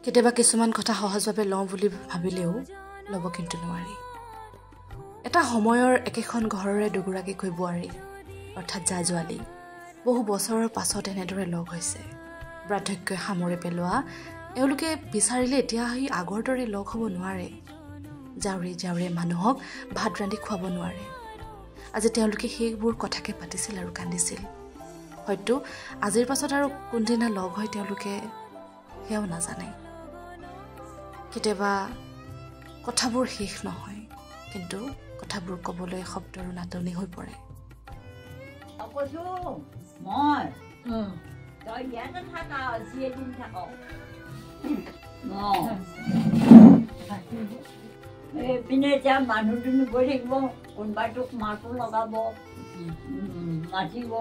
কেতিয়াবা কিছুমান কথা সহজভাৱে লওঁ বুলি ভাবিলেও ল'ব কিন্তু নোৱাৰি। এটা সময়ৰ একেখন ঘৰৰে দুগৰাকীকৈ বোৱাৰী অৰ্থাৎ জা-জোৱালী বহু বছৰৰ পাছত এনেদৰে লগ হৈছে। বাৰ্ধক্যই সামৰি পেলোৱা এওঁলোকে বিচাৰিলে এতিয়া আহি আগৰ দৰে লগ হ'ব নোৱাৰে। জাউৰী জাউৰীয়ে মানুহক ভাত ৰান্ধি খুৱাব নোৱাৰে। আজি তেওঁলোকে সেইবোৰ কথাকে পাতিছিল আৰু কান্দিছিল। হয়তো আজিৰ পাছত আৰু কোনদিনা লগ হয় তেওঁলোকে সেয়াও নাজানে। কেতিয়াবা কথাবোৰ শেষ নহয়, কিন্তু কথাবোৰ ক'বলৈ শব্দৰ নাটনি হৈ পৰে। এইপিনে এতিয়া মানুহ দুনুহ গৈ থাকিব, কোনোবাই তোক মাতো লগাব, মাতিব।